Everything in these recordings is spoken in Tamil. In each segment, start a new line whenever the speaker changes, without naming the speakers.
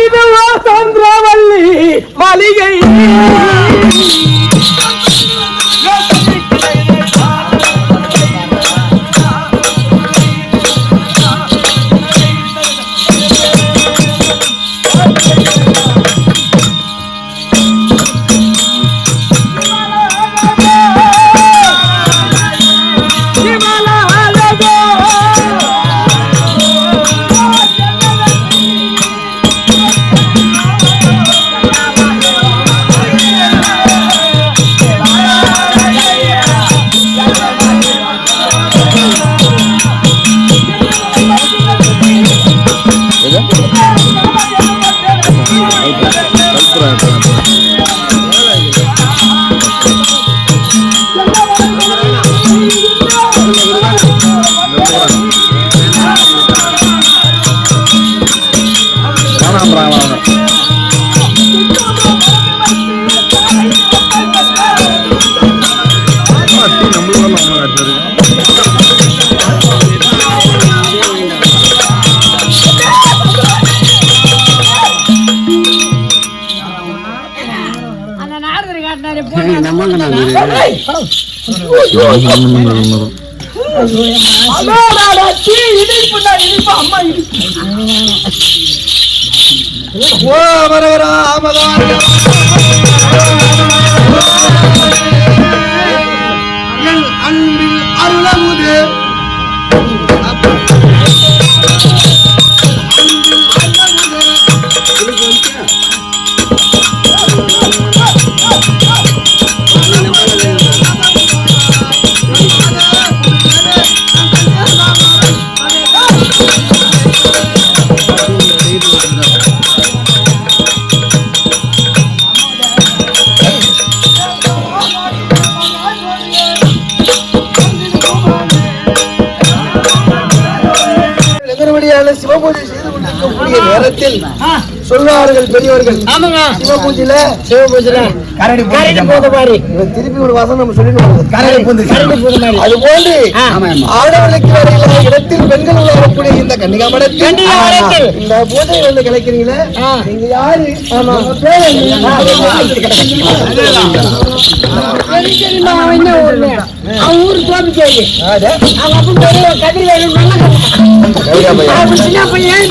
இதுவா சந்திரவல்லி மளிகை அன்பில் அருளமுது சிவபூஜை செய்து கொண்டிருக்கக்கூடிய நேரத்தில் சொல்வார்கள் பெரியவர்கள் சிவபூஜையில திருப்பி ஒரு வாசம் நம்ம சொல்லிட்டு அது போன்று ஆடவர்களுக்கு வரையில இடத்தில் பெண்கள் வரக்கூடிய இந்த கன்னிகா மடத்தில் இந்த பூஜை வந்து கலைக்கிறீங்களே நீங்க யாரு ஊரு தோப்பிச்சேரி சின்ன பையன்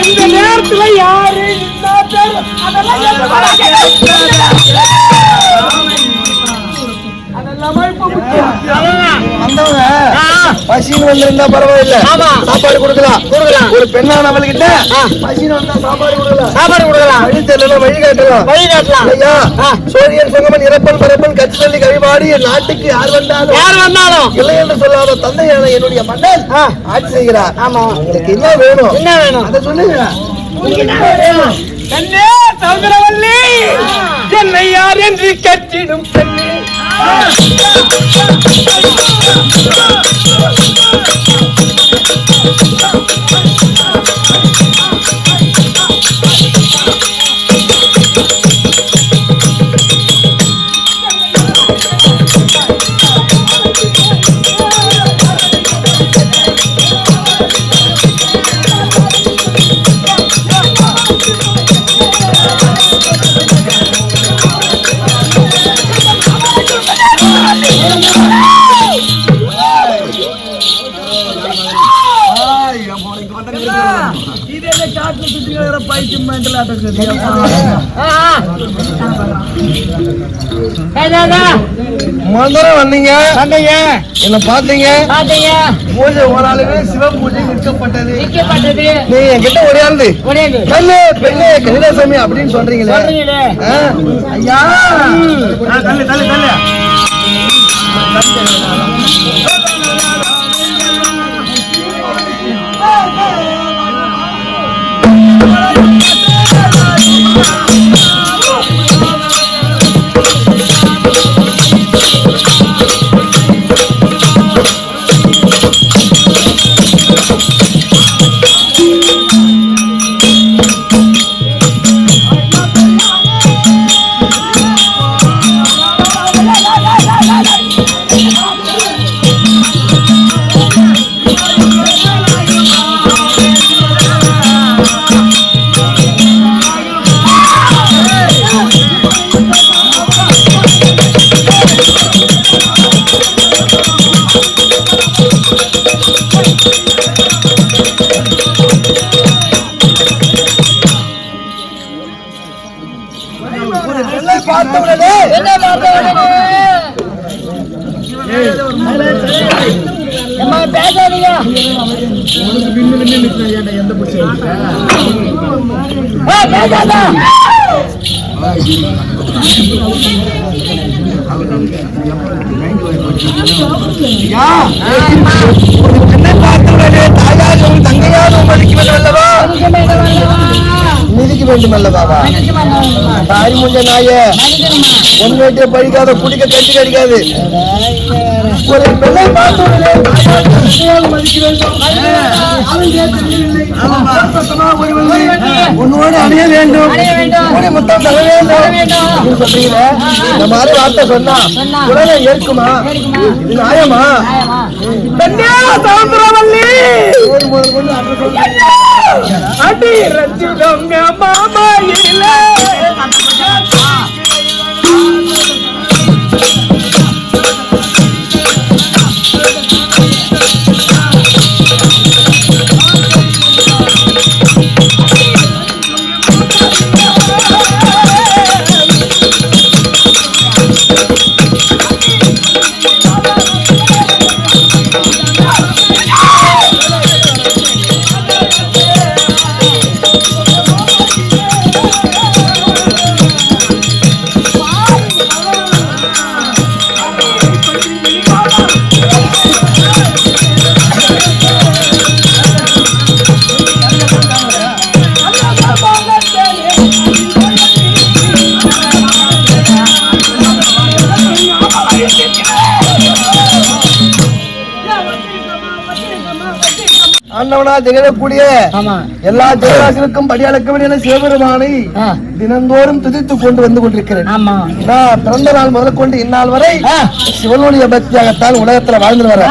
இந்த நேரத்துல யாரு பசின்னு வந்திருந்தா பரவாயில்ல, சாப்பாடு கொடுக்கலாம். ஒரு பெண்ணானவள்கிட்ட பசின்னு வந்தா சாப்பாடு கொடுக்கலாம். வழி தெரியல, வழி காட்டலாம். ஐயா, சூரியன் சங்கமன் இறப்பன் பரப்பன் கட்சி சொல்லி கழிபாடி என் நாட்டுக்கு யார் வந்தாலும் இல்லை என்று சொல்லாத தந்தையான என்னுடைய மன்னன் ஆட்சி செய்கிறார். உங்களுக்கு என்ன வேணும் அதை சொல்லுங்க. சௌந்தரவல்லி என்னை யார் என்று கட்டிடும் பெண்ணே, மதுரம் வந்தீங்க, என்ன பாத்தீங்க? பூஜை ஓராளுமே சிவ பூஜை நிற்கப்பட்டது. நீ என்கிட்ட ஒரே பெண்ணே கனிதாசாமி அப்படின்னு சொல்றீங்களே ஐயா,
பேசாதீங்க. பேசாதா
மிதிக்க வேண்டும் அல்லவா? தாய் முஞ்ச நாயே பொன்வேட்டிய பழிக்காத குடிக்க கட்டி கடிக்காது. ஒரு பெண்ணை பார்த்து உன்னோடு அணிய வேண்டும், முத்தம் தர வேண்டும் சொல்றீங்க. இந்த மாதிரி வார்த்தை சொன்னா உடனே ஏற்குமா? இது நியாயமா? சமுத்திரவல்லி அடி ரச்சிதங்க மாமாயில ஆண்டவனா திகழக்கூடிய எல்லா ஜெயராசிகளுக்கும் படியாளக்க சிவபெருமானை தினந்தோறும் துதித்துக் கொண்டு வந்து கொண்டிருக்கிறேன். நான் பிறந்த நாள் முதல் கொண்டு இந்நாள் வரை சிவனுடைய பக்தியாகத்தான் உலகத்துல வாழ்ந்து வர.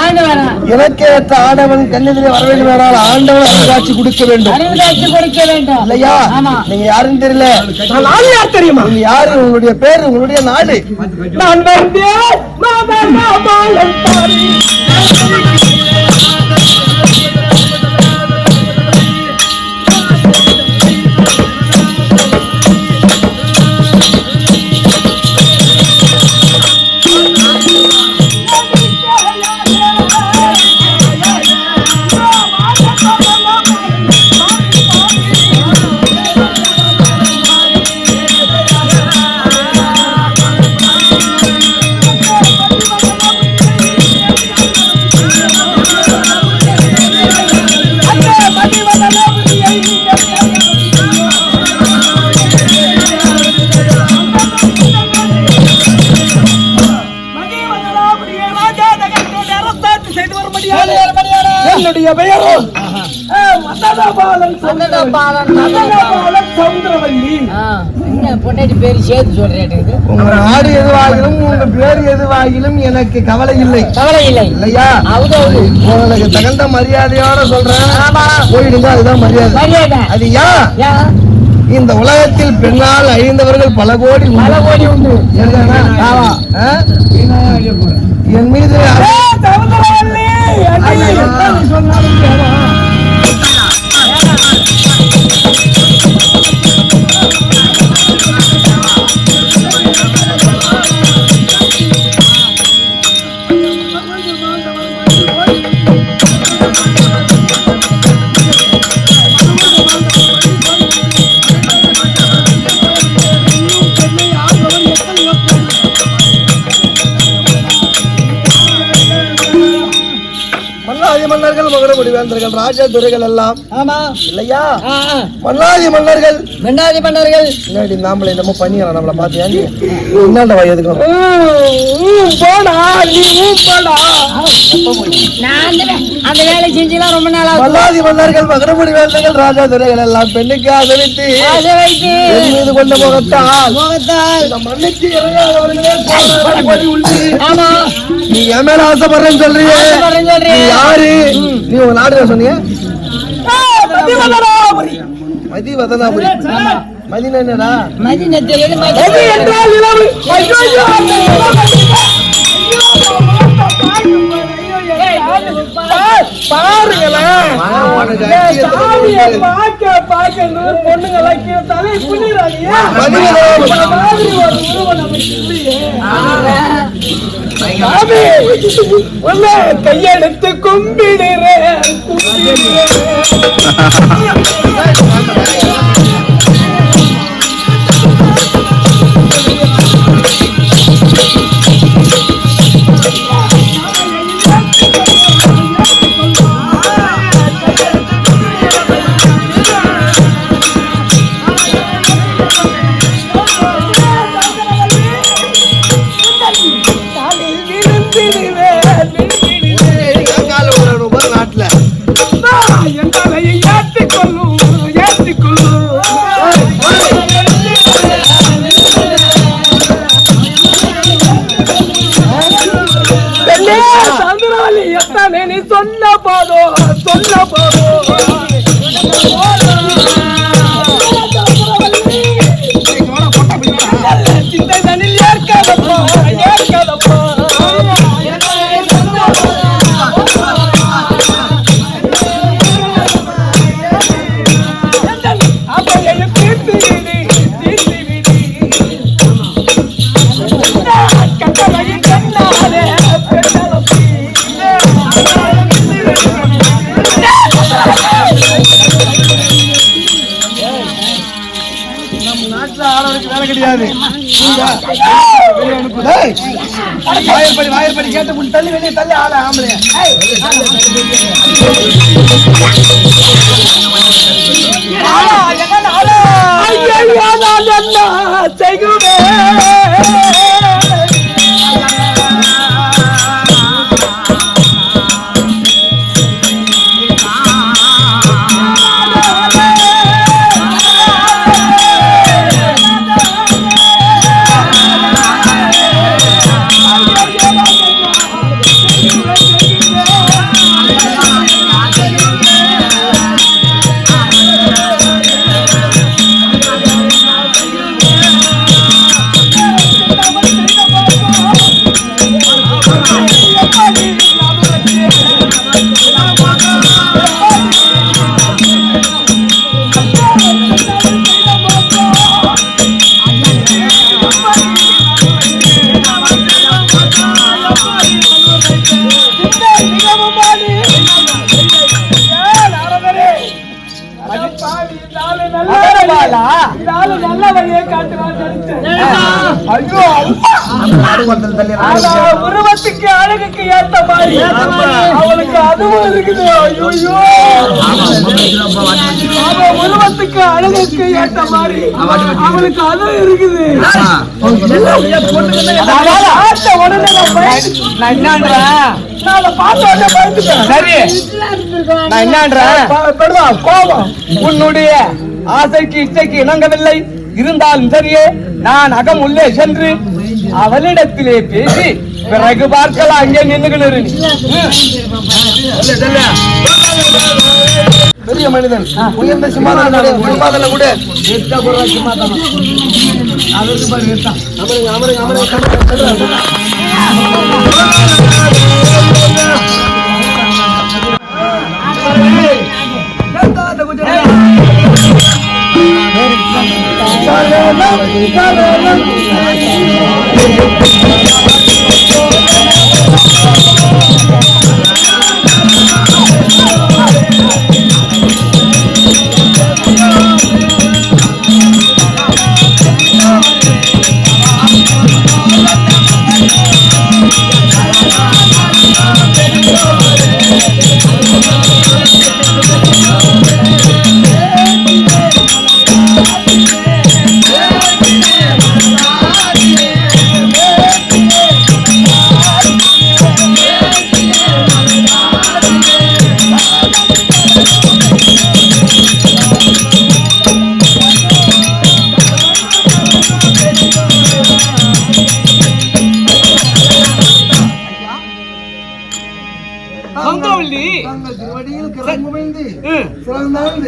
எனக்கு ஏற்ற ஆடவன் கண்ணெதிரே வர வேண்டும் என்றால் ஆண்டவன் அருள்காட்சி கொடுக்க வேண்டும் இல்லையா? நீங்க யாருன்னு தெரியல, யார் தெரியுமா? நீங்க யாரு? உங்களுடைய பேரு, உங்களுடைய நாடு. நான் என்னுடைய பெயரோ சமுத்திரவல்லி.
பொண்டாட்டி பேரு சேர்த்து சொல்றேன்.
உங்க நாடு எதுவாகிலும் உங்க பேரு எதுவாகிலும் எனக்கு கவலை இல்லை. கவலை இல்லை இல்லையா? உங்களுக்கு தகுந்த மரியாதையோட சொல்றேன், போயிடுங்க. அதுதான் மரியாதை. அது ஏன்? இந்த உலகத்தில் பெண்ணால் அழிந்தவர்கள் பல கோடி உண்டு. என் மீது மன்னர்கள் மகர முடிவேந்தர்கள் ராஜா துரைகள் எல்லாம் இல்லையா? மன்னாதி மன்னர்கள் முன்னாடி நாமளை நம்ம பண்ணிடலாம். நம்மளை பார்த்தியா என்னண்ட வயதுக்கும்
அந்த வேலை செஞ்சலாம் ரொம்ப நாளா.
மன்னாதி மன்னர்கள் மகர முடிவேந்தர்கள் ராஜா துரைகள் எல்லாம் பெண்ணுக்கு ஆதரித்து மீது கொண்ட முகத்தால் மண்ணுக்கு இறங்காதவர்களே நீ என் மேல ஆசைப்படுறேன்னு சொல்றீங்க. யாரு நீ? உங்க நாடு சொன்னீங்க மதிவதனாபுரி. மதினா என்னடா?
மதினா
பாருங்களேன் சாமியை பார்க்க பொண்ணுங்கெல்லாம் கீழே தலை புண்ணிறாங்க மாதிரி ஒரு உருவம் நமக்கு இல்லையே சாமி உள்ள கையெடுத்து கும்பிடுறேன் நீ சொன்ன போதும் சிந்தை தண்ணில் ஏற்காதப்போ வாயற்படி கேட்ட முன் தள்ளி வெளியே தள்ளி ஆள ஆம்பளைய செய்குமே நல்ல வழியை உருவத்துக்கு அழகுக்கு ஏத்த மாதிரி அவளுக்கு அதுவும் இருக்குது உருவத்துக்கு அழகுக்கு ஏத்த மாதிரி அவளுக்கு அதுவும் இருக்குது உன்னுடைய ஆசைக்கு இச்சைக்கு இணங்கவில்லை இருந்தாலும் சரியே நான் அகம் உள்ளே சென்று அவளிடத்திலே பேசி பிறகு பார்க்கலாம் அங்கே நின்றுகிறேன். பெரிய மனிதன் உயர்ந்த சிம்மாதன கூட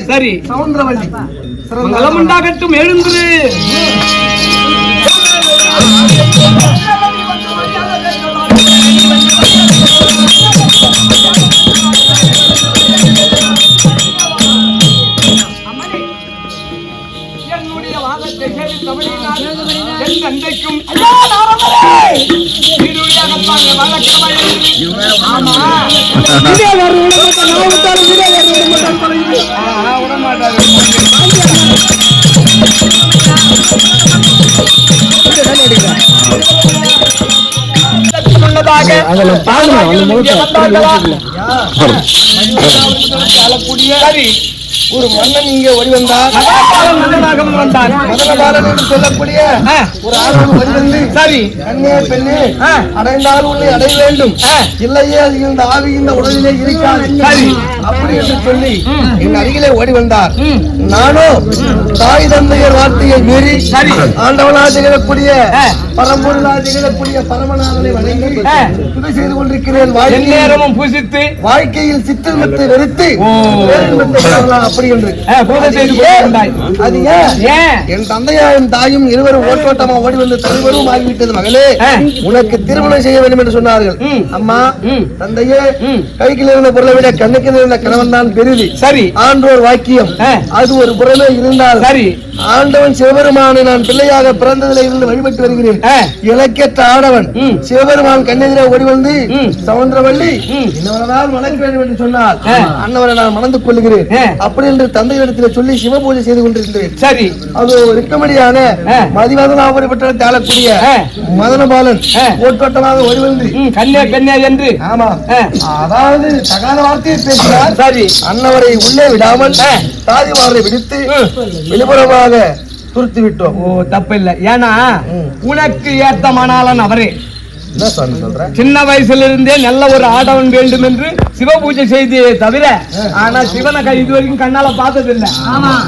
சரி சவுந்தரவல்லி மங்களமுண்டாகட்டும் எழுந்து ஆமா இதே வேற விட மாட்டேன், நான் விட்டாலும் இதே வேற விட மாட்டேன் பழகுது. விட மாட்டாரு. முன்னதாக சரி
ஒரு மன்னன் இங்கே வழிவந்தார். மதனபாலன் என்று சொல்லக்கூடிய ஒரு ஆணவன் வழிவந்து
சரி
கண்ணே பெண்ணே அடைந்தால் உன்னை அடைய வேண்டும், இல்லையே அது இந்த ஆவி இந்த உடலிலே இருக்காது
சரி
அப்படி என்று சொல்லி என் அருகிலே ஓடி வந்தார். நானும் தாய் தந்தையர் வார்த்தையை மீறி
சரி
ஆண்டவனாக திகழக்கூடிய பரம்பொருளாக திகழக்கூடிய பரமநாதனை வணங்கி துணை செய்து கொண்டிருக்கிறேன்.
நேரமும் பூசித்து
வாழ்க்கையில் சிற்றின்பத்தை வெறுத்து பேரின்பத்தை காணலாம் அப்படி என்று
பூஜை செய்து கொண்டிருந்தாய்.
அது ஏன் என் தந்தையாயும் தாயும் இருவரும் ஓட்டோட்டமா ஓடி வந்து தலைவரும் ஆகிவிட்டது. மகளே உனக்கு திருமணம் செய்ய வேண்டும் என்று சொன்னார்கள். அம்மா தந்தையே கையில் இருந்த பொருளை விட கண்ணுக்கு இருந்த கணவன் தான் பெரிது.
சரி
ஆன்றோர் வாக்கியம் அது ஒரு புறமே இருந்தால்
சரி
ஆண்டவன் சிவபெருமானை நான் பிள்ளையாக பிறந்ததில் இருந்து வழிபட்டு வருகிறேன். இலக்கற்ற ஆடவன் சிவபெருமான் கண்ணெதிரே ஓடி வந்து சமுத்திரவள்ளி இன்னவனால் வணங்க வேண்டும் என்று சொன்னார். அன்னவரை நான் மணந்து கொள்ளுகிறேன் அப்படி என்று தந்தையிடத்தில் சொல்லி சிவ பூஜை செய்து கொண்டிருந்தேன்.
சரி
அது இருக்கும்படியான மதிவதனாபுரி பட்டணத்தை ஆளக்கூடிய மதனபாலன் ஓட்டோட்டமாக ஓடி வந்து
கன்னியா கன்னியா என்று
ஆமா அதாவது தகாத வார்த்தையை பேசினார்.
சரி
அன்னவரை உள்ளே விடாமல் தாதிமாரை விடுத்து வெளிப்புறமாக துருத்தி விட்டோம்.
ஓ தப்பில்லை. ஏன்னா உனக்கு ஏத்த மணாளன் அவரே.
என்ன சாமி சொல்ற?
சின்ன வயசுல இருந்தே நல்ல ஒரு ஆடவன் வேண்டும் என்று சிவ பூஜை செய்தியே தவிர ஆனா சிவனை இது வரைக்கும் கண்ணால பார்த்தது இல்ல.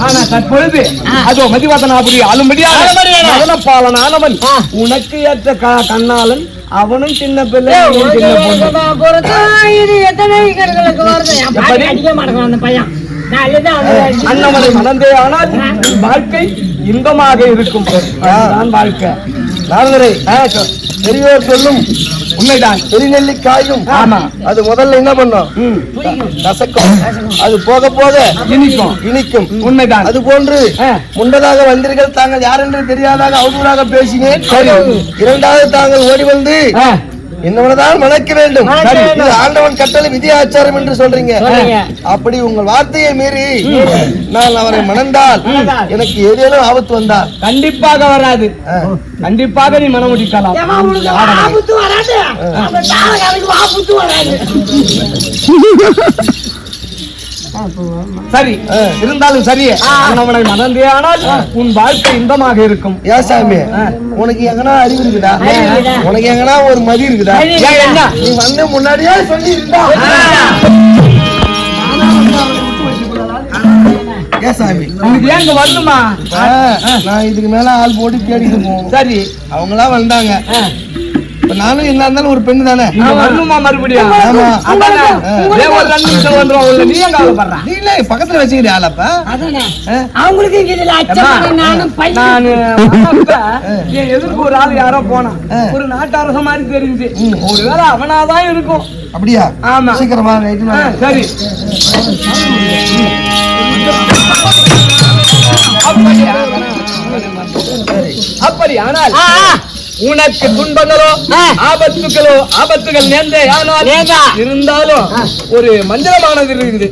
ஆனா தற்பொழுது அதோ மதிவதனா அப்படி ஆளும்படியாக பாலனானவன் உனக்கு ஏற்ற கண்ணாளன் அவனும் சின்ன பிள்ளை அண்ணவனை மணந்தே ஆனால் வாழ்க்கை இன்பமாக இருக்கும். வாழ்க்கை
பெரியோர் சொல்லும்
உண்மைதான்.
பெருநெல்லிக்காயும்
ஆமா
அது முதல்ல என்ன பண்ணும் கசக்கும், அது போக போக
இனிக்கும்
இனிக்கும்.
உண்மைதான்.
அது போன்று முன்னதாக வந்தீர்கள் தாங்கள் யார் என்று தெரியாதாக அவதூறாக பேசினேன். இரண்டாவது தாங்கள் ஓடி வந்து என்னவனதான் மணக்க வேண்டும், ஆண்டவன் கட்டளை விதி ஆச்சாரம் என்று சொல்றீங்க. அப்படி உங்கள் வார்த்தையை மீறி நான் அவரை மணந்தால் எனக்கு ஏதேனும் ஆபத்து வந்தால்
கண்டிப்பாக வராது. கண்டிப்பாக நீ மனம் முடிக்கலாம். சரி இருந்தாலும் சரியே அவனை மணந்தே ஆனால் உன் வாழ்க்கை இன்பமாக இருக்கும்.
ஏன் சாமி உனக்கு எங்கன்னா அறிவு இருக்குதா? உனக்கு எங்கன்னா ஒரு மதி இருக்குதா? நீ வந்து முன்னாடியே சொல்லி இருந்தா ஏன் சாமி
ஏங்க வரணுமா?
நான் இதுக்கு மேல ஆள் போட்டு தேடிட்டு போவோம்.
சரி
அவங்களா வந்தாங்க. நானும் என்ன இருந்தாலும் ஒரு பெண்ணு தானே
வரணுமா மறுபடியும்? நீ எங்க கவலைப்படுற?
நீ பக்கத்துல வச்சுக்கிட்டு ஆளப்ப
அவங்களுக்கு
எதிர்க்கு ஒரு ஆள் யாரோ போனான். ஒரு நாட்டு அரச மாதிரி தெரிஞ்சு ஒருவேளை அவனாதான் இருக்கும்.
அப்படியா?
ஆமா
சீக்கிரமா.
சரி அப்படி ஆனால் உனக்கு துன்பங்களோ ஆபத்துகள் நேர்ந்தே ஆனால் இருந்தாலும் ஒரு மந்திரமானது இருக்குது.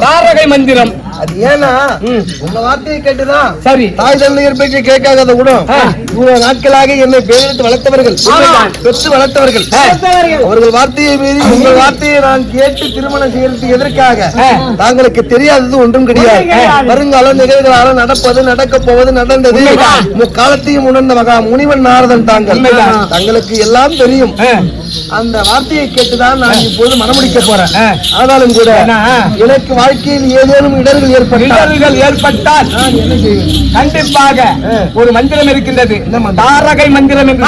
தாரகை மந்திரம்.
அது ஏன்னா உங்க வார்த்தையை கேட்டுதான்
சரி
தாய் தந்தையர் பேச்சு கேட்காத கூட இவ்வளவு நாட்களாக என்னை பேரெடுத்து வளர்த்தவர்கள், பெற்று வளர்த்தவர்கள். அவர்கள் வார்த்தையை மீறி உங்கள் வார்த்தையை நான் கேட்டு திருமணம் செய்யறதுக்கு எதற்காக தாங்களுக்கு தெரியாதது ஒன்றும் கிடையாது. வருங்காலம் நிகழ்கால நடப்பது நடக்க போவது நடந்தது முக்காலத்தையும் உணர்ந்த மகா முனிவன் நாரதன் தங்களுக்கு எல்லாம் தெரியும். அந்த வார்த்தையை கேட்டுதான் நான் இப்போது மனமுடிக்க போறேன். ஆனாலும் கூட எனக்கு வாழ்க்கையில் ஏதேனும் இடர்கள்
ஏற்பட்டால் என்ன செய்வேன்? கண்டிப்பாக ஒரு மந்திரம் இருக்கின்றது, தாரகை மந்திரம் என்று.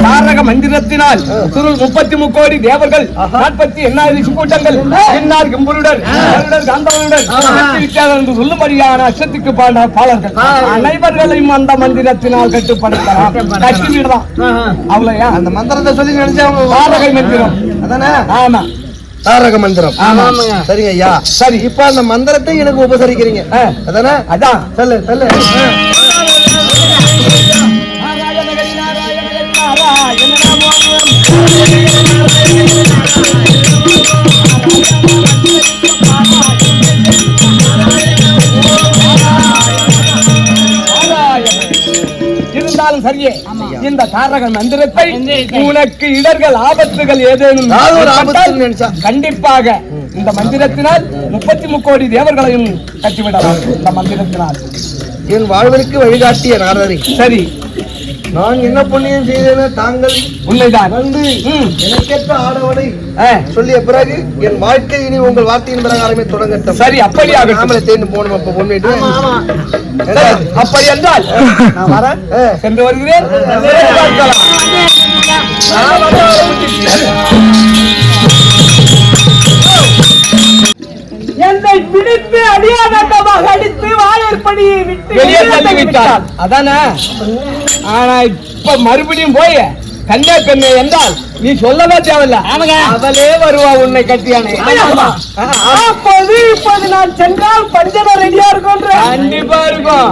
தாரக மந்திரத்தினால் 33 கோடி தேவர்கள் 48 கூட்டங்கள் என்னால் கும்பலுடன் என்று சொல்லும்படியான அச்சத்துக்கு பாலர்கள் அனைவர்களையும் அந்த மந்திரத்தினால் கட்டுப்படுத்தலாம். கட்டிவிடலாம். அவ்வளவுயா? அந்த மந்திரத்தை சொல்லி நினைச்சா தாரகை மந்திரம் அதானே? ஆமா தாரக மந்திரம். சரிங்க ஐயா. சரி இப்ப அந்த மந்திரத்தை எனக்கு உபசரிக்கிறீங்க அதானே? அதான் சொல்லு சொல்லு. நாராயண இருந்தாலும் சரியே, இந்த தாரக மந்திரத்தை உனக்கு இடர்கள் ஆபத்துகள் ஏதேனும் கண்டிப்பாக இந்த மந்திரத்தினால் 33 கோடி தேவர்களையும் கட்டிவிடலாம். இந்த மந்திரத்தினால்
என் வாழ்வதற்கு வழிகாட்டிய நாரதரை,
சரி,
நான் என்ன புண்ணியம் செய்தேன தாங்கள்
உண்மைதான்
வந்து எனக்கேற்ற ஆடவனை சொல்லிய பிறகு என் வாழ்க்கை இனி உங்கள் வார்த்தையின் பிரகாரமே தொடங்கட்டும்.
சரி, அப்படியாக
நாமளே தேர்ந்து போகணும். அப்ப பொண்ணு
அப்படி என்றால் நான் வரேன், சென்று வருகிறேன். என்னை பிடித்து அடியாதமாக அடித்து வாழற்படியை விட்டு வெளியே தள்ளிவிட்டார். அதானே? ஆனா இப்ப மறுபடியும் போய் கண்ணே பெண்ணே என்றால் நீ சொல்லவே தேவையில்ல, அவளே வருவா உன்னை கட்டியானே. இப்போது நான் சென்றால் பஞ்சனை ரெடியா இருக்கும். கண்டிப்பா இருக்கும்.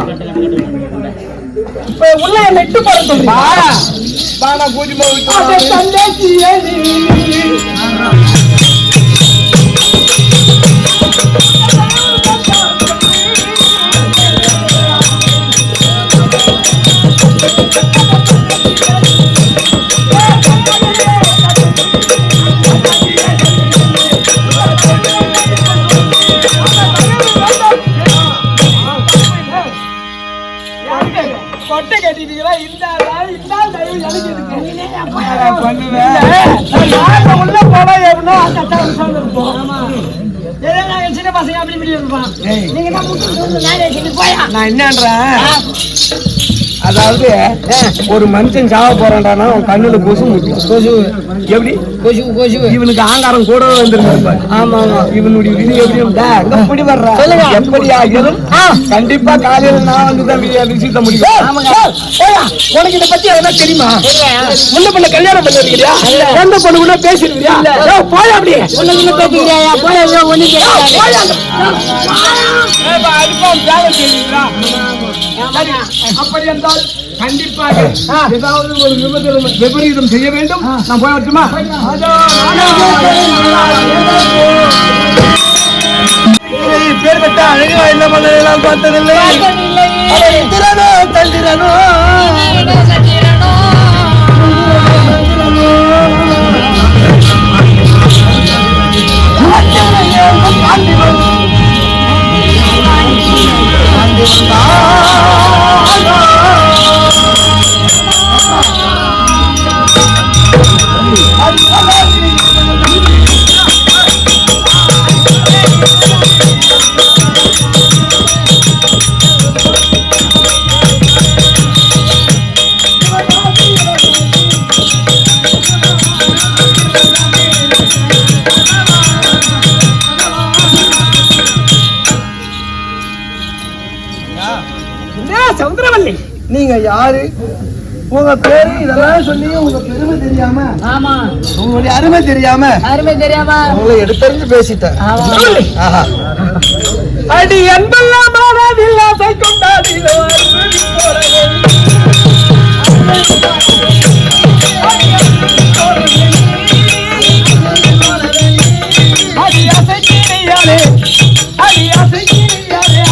இப்ப உள்ள நெட்டு போட சொல்லுங்க. பூஜை கொட்டை கட்டிட்டீங்களா? இந்த உள்ள போனா எவ்வளோ சின்ன பசங்க அப்படி இப்படி இருப்பான். நான் என்னன்றேன், அதாவது ஒரு மனுஷன் சாவ போறான்டானா அவன் கண்ணுல கொசு முக்கியம். கொசு எப்படி? கொசு கொசு இவனுக்கு ஆங்காரம் கூட வந்துருக்கு. ஆமா ஆமா, இவனுடைய விதி எப்படி எப்படி வர்ற எப்படி ஆகிடும். கண்டிப்பா காலையில நான் வந்துதான் விஷயத்த முடியும். உனக்கு இதை பத்தி எதனா தெரியுமா? முன்ன பண்ண கல்யாணம் பண்ணிருக்கிறியா? எந்த பொண்ணு கூட பேசிருக்கிறியா? போய் அப்படியே அப்படி என்றால் கண்டிப்பாக ஏதாவது ஒரு விபரீதம் செய்ய வேண்டும். நான் போய் வரட்டுமா? பேர் பெற்ற அழகா என்ன பண்ணலாம் பார்த்ததில்லை. திறனோ தந்திரனோ சௌந்தரவல்லி, நீங்க யாரு? உங்க பேரு இதெல்லாம் சொல்லி உங்க பெருமை தெரியாம, ஆமா உங்களுடைய அருமை தெரியாம உங்களை எடுத்தறிஞ்சு பேசிட்டேன். அடி அன்பெல்லாம் ஆசை கொண்டாடிலோ அடி அசை கிளியாரே, அடி அசை கிளியாரே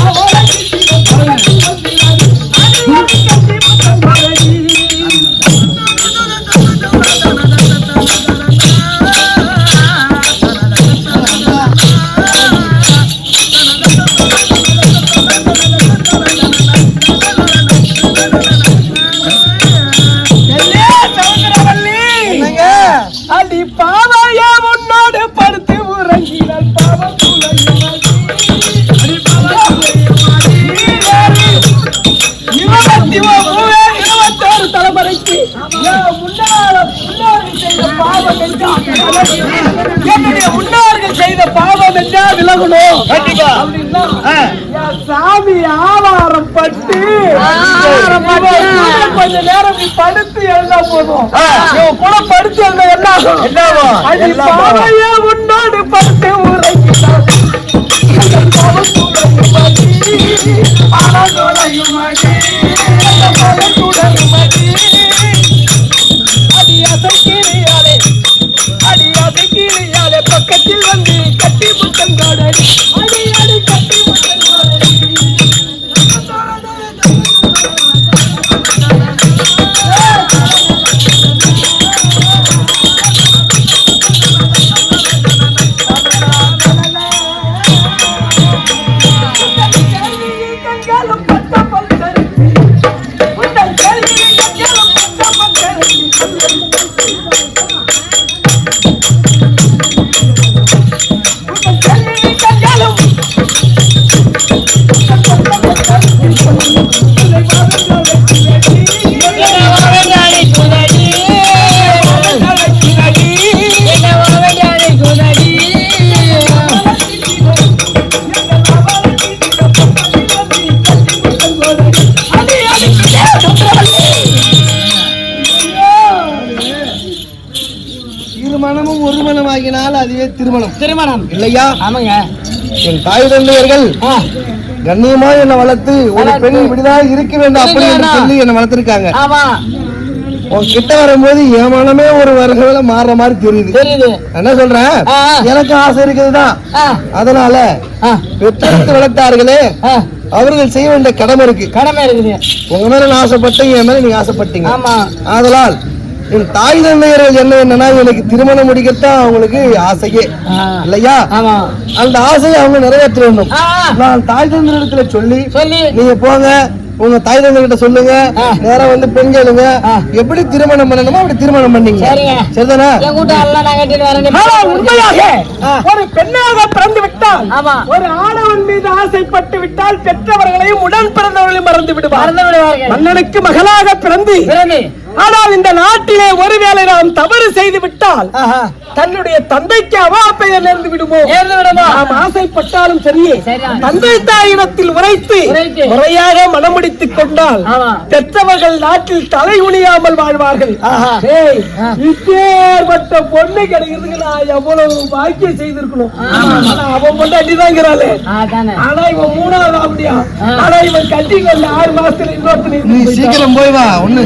முன்னோர்கள் செய்த பாவம் என்றா விலகணும். சாமி ஆவாரம் பட்டு கொஞ்ச நேரம் நீ படுத்து எழுந்தா போதும். கூட படுத்து எழுந்த என்ன முன்னோடு படுத்து உரைக்கிறார். பக்கத்தில் வந்து கட்டி முத்தம் கோடடி அடி அடி கட்டி முத்தம் கோடடி
திருமணமும் ஒரு மனமாகினால் அதுவே திருமணம்
திருமணம்
இல்லையா?
ஆமாங்க.
என் தாய் தந்தையர்கள் கண்ணியமா என்னை வளர்த்து ஒரு பெண் இப்படிதான் இருக்க வேண்டும் அப்படி என்று சொல்லி என்னை வளர்த்திருக்காங்க.
ஆமா.
உன் கிட்ட வரும்போது என் மனமே ஒரு வருஷத்துல மாறுற மாதிரி தெரியுது. என்ன சொல்றேன், எனக்கு ஆசை இருக்குதுதான். அதனால பெற்றெடுத்து வளர்த்தார்களே அவர்கள் செய்ய வேண்டிய கடமை இருக்குது. உங்க மேல நான் ஆசைப்பட்டேன், என் மேல நீங்க ஆசைப்பட்டீங்க. ஆதலால் என் தாய் தந்தையர்கள் என்னன்னா எனக்கு திருமணம் முடிக்கத்தான் அவங்களுக்கு ஆசையே இல்லையா? அந்த ஆசையை அவங்க நிறைவேற்ற வேண்டும். நான் தாய் தந்தையரிடத்துல சொல்லி நீங்க போங்க, உங்க தாய் தந்தை கிட்ட சொல்லுங்க, நேரம் வந்து பெண் கேளுங்க, எப்படி திருமணம் பண்ணணுமோ அப்படி திருமணம் பண்ணீங்க. சரிதானா? உண்மையாக ஒரு பெண்ணாக பிறந்து விட்டால், ஒரு ஆடவன் மீது ஆசைப்பட்டு விட்டால் பெற்றவர்களையும் உடன் பிறந்தவர்களையும் மறந்து விடுவார். மன்னனுக்கு மகளாக பிறந்து ஆனால் இந்த நாட்டிலே ஒருவேளை நாம் தவறு செய்து விட்டால் தன்னுடைய தந்தைக்கு பெயர் நேர்ந்து விடுமோ? நாம் ஆசைப்பட்டாலும் சரியே தந்தை தாயிடத்தில் உரைத்து முறையாக மனமுடித்துக் கொண்டால் பெற்றவர்கள் நாட்டில் தலை குனியாமல் வாழ்வார்கள். இப்பேற்பட்ட பொண்ணு கிடைக்கிறதுக்கு நான் எவ்வளவு பாக்கியம் செய்திருக்கணும். அவன் பொண்ணு அடிதாங்கிறாளே, ஆனா இவன் மூணாவது அப்படியா? ஆனா இவன் கட்டி கொள்ள 6 மாசத்துல இன்னொருத்தர். சீக்கிரம் போய் வா. ஒண்ணு